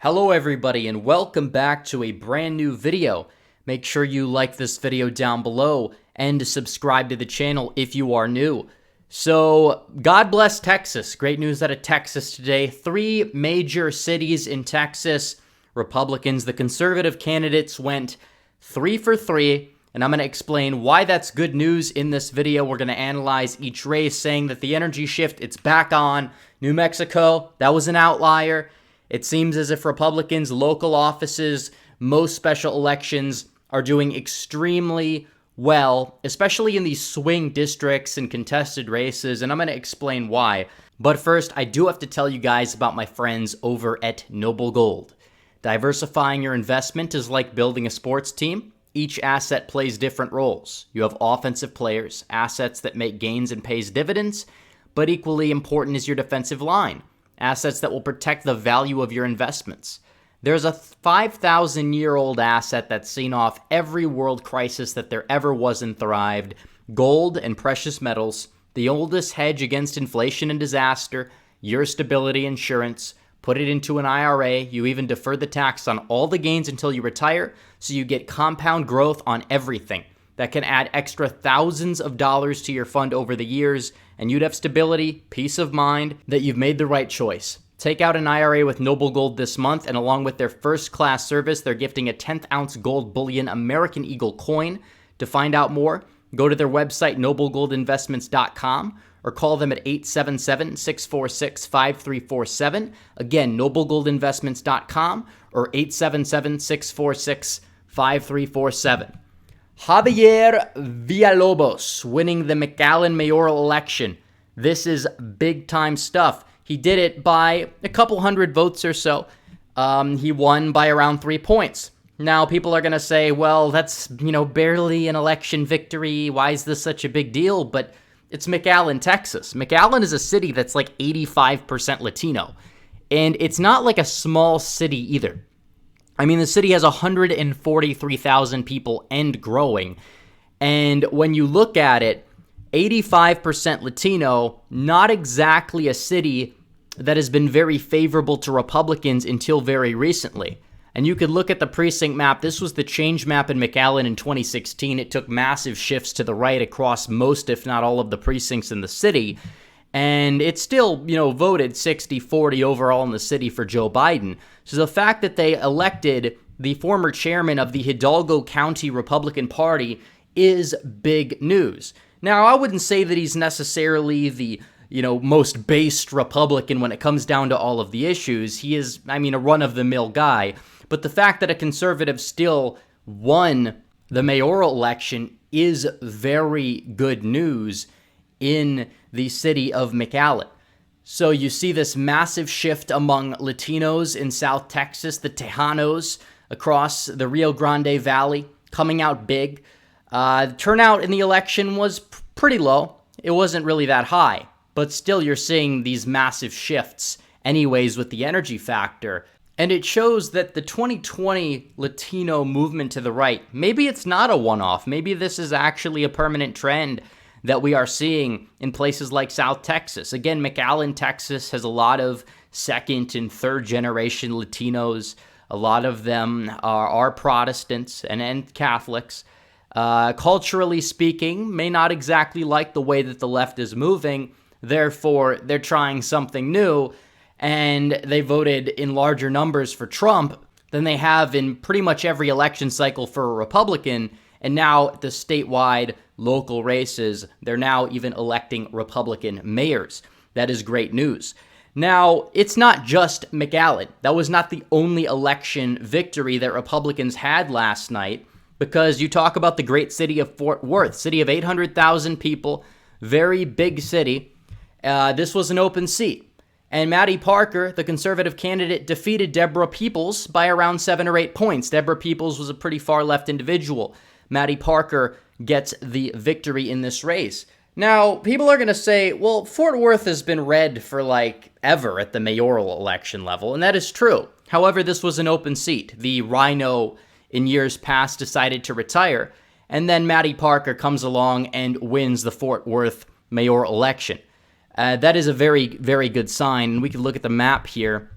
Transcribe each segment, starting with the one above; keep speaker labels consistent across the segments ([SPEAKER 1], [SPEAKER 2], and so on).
[SPEAKER 1] Hello everybody and welcome back to a brand new video. Make sure you like this video down below and subscribe to the channel if you are new. So, God bless Texas. Great news out of Texas today. 3 major cities in Texas, Republicans, the conservative candidates went 3 for 3. And I'm going to explain why that's good news in this video. We're going to analyze each race, saying that the energy shift, it's back on. New Mexico, that was an outlier. It seems as if Republicans' local offices, most special elections, are doing extremely well, especially in these swing districts and contested races, and I'm going to explain why. But first, I do have to tell you guys about my friends over at Noble Gold. Diversifying your investment is like building a sports team. Each asset plays different roles. You have offensive players, assets that make gains and pays dividends, but equally important is your defensive line. Assets that will protect the value of your investments. There's a 5,000-year-old asset that's seen off every world crisis that there ever was and thrived. Gold and precious metals, the oldest hedge against inflation and disaster, your stability insurance. Put it into an IRA. You even defer the tax on all the gains until you retire, so you get compound growth on everything. That can add extra thousands of dollars to your fund over the years, and you'd have stability, peace of mind that you've made the right choice. Take out an IRA with Noble Gold this month, and along with their first-class service, they're gifting a 10th-ounce gold bullion American Eagle coin. To find out more, go to their website, noblegoldinvestments.com, or call them at 877-646-5347. Again, noblegoldinvestments.com or 877-646-5347. Javier Villalobos winning the McAllen mayoral election. This is big-time stuff. He did it by a couple hundred votes or so. He won by around 3 points. Now, people are going to say, well, that's, barely an election victory. Why is this such a big deal? But it's McAllen, Texas. McAllen is a city that's like 85% Latino. And it's not like a small city either. I mean, the city has 143,000 people and growing. And when you look at it, 85% Latino, not exactly a city that has been very favorable to Republicans until very recently. And you could look at the precinct map. This was the change map in McAllen in 2016. It took massive shifts to the right across most, if not all, of the precincts in the city. And it still, voted 60-40 overall in the city for Joe Biden. So the fact that they elected the former chairman of the Hidalgo County Republican Party is big news. Now, I wouldn't say that he's necessarily the, most based Republican when it comes down to all of the issues. He is, a run-of-the-mill guy. But the fact that a conservative still won the mayoral election is very good news in the city of McAllen. So you see this massive shift among Latinos in South Texas, the Tejanos across the Rio Grande Valley coming out big. Turnout in the election was pretty low. It wasn't really that high, but still you're seeing these massive shifts anyways with the energy factor. And it shows that the 2020 Latino movement to the right, maybe it's not a one-off. Maybe this is actually a permanent trend that we are seeing in places like South Texas. Again, McAllen, Texas has a lot of second and third generation Latinos. A lot of them are Protestants and Catholics. Culturally speaking, may not exactly like the way that the left is moving. Therefore, they're trying something new, and they voted in larger numbers for Trump than they have in pretty much every election cycle for a Republican. And now the statewide local races, they're now even electing Republican mayors. That is great news. Now, it's not just McAllen. That was not the only election victory that Republicans had last night, because you talk about the great city of Fort Worth, city of 800,000 people, very big city. This was an open seat. And Maddie Parker, the conservative candidate, defeated Deborah Peoples by around 7 or 8 points. Deborah Peoples was a pretty far-left individual. Maddie Parker gets the victory in this race. Now, people are going to say, well, Fort Worth has been red for ever at the mayoral election level, and that is true. However, this was an open seat. The Rhino in years past decided to retire, and then Maddie Parker comes along and wins the Fort Worth mayoral election. That is a very, very good sign. And we can look at the map here.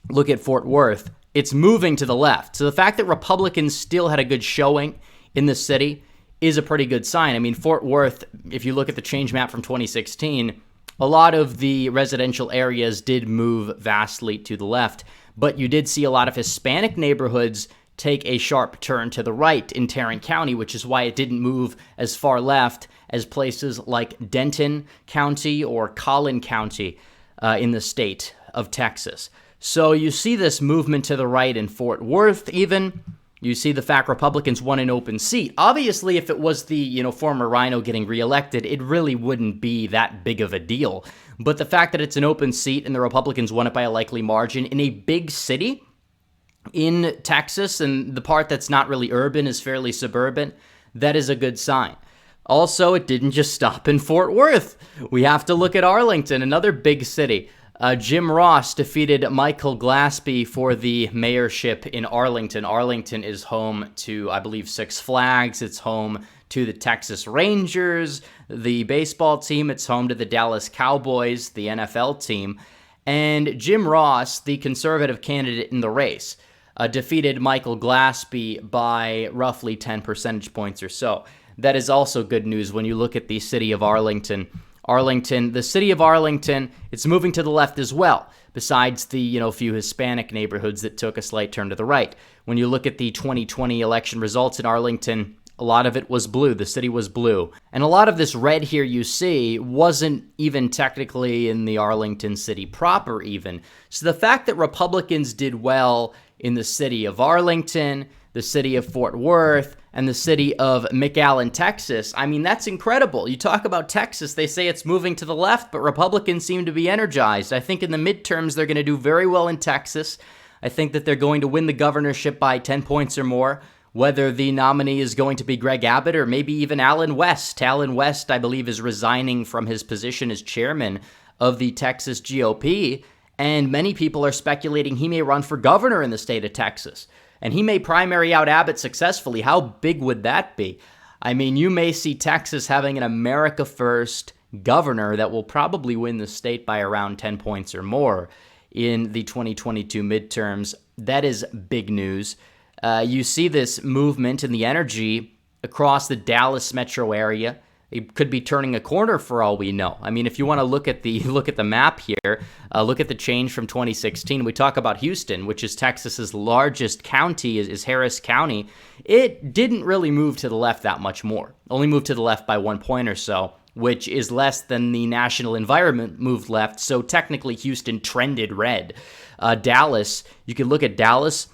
[SPEAKER 1] Look at Fort Worth. it's moving to the left. So the fact that Republicans still had a good showing in the city is a pretty good sign. I mean, Fort Worth, if you look at the change map from 2016, a lot of the residential areas did move vastly to the left, but you did see a lot of Hispanic neighborhoods take a sharp turn to the right in Tarrant County, which is why it didn't move as far left as places like Denton County or Collin County in the state of Texas. So you see this movement to the right in Fort Worth even. You see the fact Republicans won an open seat. Obviously, if it was the, former Rhino getting reelected, it really wouldn't be that big of a deal. But the fact that it's an open seat and the Republicans won it by a likely margin in a big city in Texas, and the part that's not really urban is fairly suburban, that is a good sign. Also, it didn't just stop in Fort Worth. We have to look at Arlington, another big city. Jim Ross defeated Michael Glaspie for the mayorship in Arlington. Arlington is home to, I believe, Six Flags. It's home to the Texas Rangers, the baseball team. It's home to the Dallas Cowboys, the NFL team. And Jim Ross, the conservative candidate in the race, defeated Michael Glaspie by roughly 10 percentage points or so. That is also good news when you look at the city of Arlington. The city of Arlington, it's moving to the left as well, besides the, few Hispanic neighborhoods that took a slight turn to the right. When you look at the 2020 election results in Arlington, a lot of it was blue. The city was blue. And a lot of this red here you see wasn't even technically in the Arlington city proper even. So the fact that Republicans did well in the city of Arlington, the city of Fort Worth, and the city of McAllen, Texas, I mean, that's incredible. You talk about Texas, they say it's moving to the left, but Republicans seem to be energized. I think in the midterms, they're going to do very well in Texas. I think that they're going to win the governorship by 10 points or more, whether the nominee is going to be Greg Abbott or maybe even Allen West. Allen West, I believe, is resigning from his position as chairman of the Texas GOP, and many people are speculating he may run for governor in the state of Texas. And he may primary out Abbott successfully. How big would that be? I mean, you may see Texas having an America First governor that will probably win the state by around 10 points or more in the 2022 midterms. That is big news. You see this movement and the energy across the Dallas metro area. It could be turning a corner for all we know. I mean, if you want to look at the map here, look at the change from 2016. We talk about Houston, which is Texas's largest county, is Harris County. It didn't really move to the left that much more. Only moved to the left by 1 point or so, which is less than the national environment moved left. So technically, Houston trended red. Dallas, you can look at Dallas,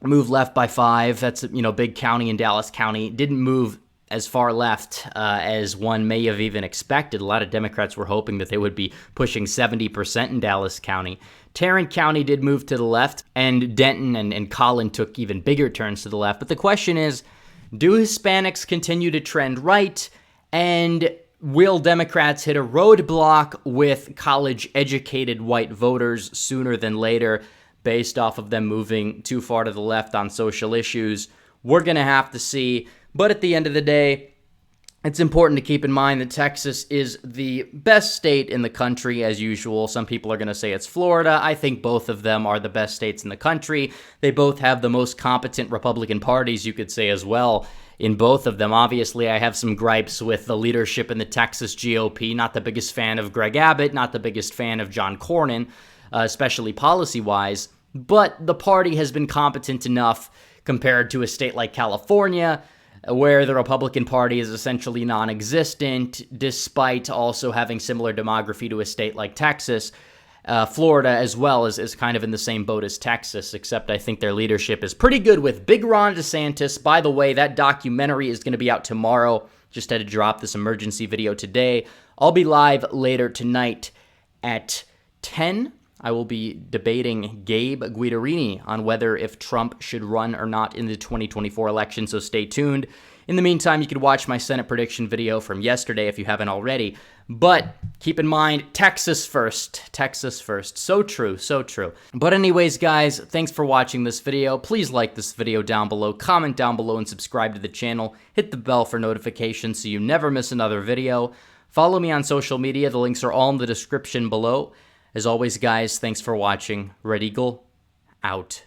[SPEAKER 1] moved left by 5. That's big county in Dallas County. Didn't move as far left as one may have even expected. A lot of Democrats were hoping that they would be pushing 70% in Dallas County. Tarrant County did move to the left, and Denton and Collin took even bigger turns to the left. But the question is, do Hispanics continue to trend right? And will Democrats hit a roadblock with college-educated white voters sooner than later based off of them moving too far to the left on social issues? We're going to have to see. But at the end of the day, it's important to keep in mind that Texas is the best state in the country, as usual. Some people are going to say it's Florida. I think both of them are the best states in the country. They both have the most competent Republican parties, you could say, as well, in both of them. Obviously, I have some gripes with the leadership in the Texas GOP. Not the biggest fan of Greg Abbott, not the biggest fan of John Cornyn, especially policy-wise. But the party has been competent enough compared to a state like California, where the Republican Party is essentially non-existent, despite also having similar demography to a state like Texas. Florida, as well, is kind of in the same boat as Texas, except I think their leadership is pretty good with Big Ron DeSantis. By the way, that documentary is going to be out tomorrow. Just had to drop this emergency video today. I'll be live later tonight at 10. I will be debating Gabe Guidarini on whether if Trump should run or not in the 2024 election, so stay tuned. In the meantime, you could watch my Senate prediction video from yesterday if you haven't already. But keep in mind, Texas first. Texas first. So true, so true. But anyways, guys, thanks for watching this video. Please like this video down below, comment down below, and subscribe to the channel. Hit the bell for notifications so you never miss another video. Follow me on social media. The links are all in the description below. As always, guys, thanks for watching. Red Eagle, out.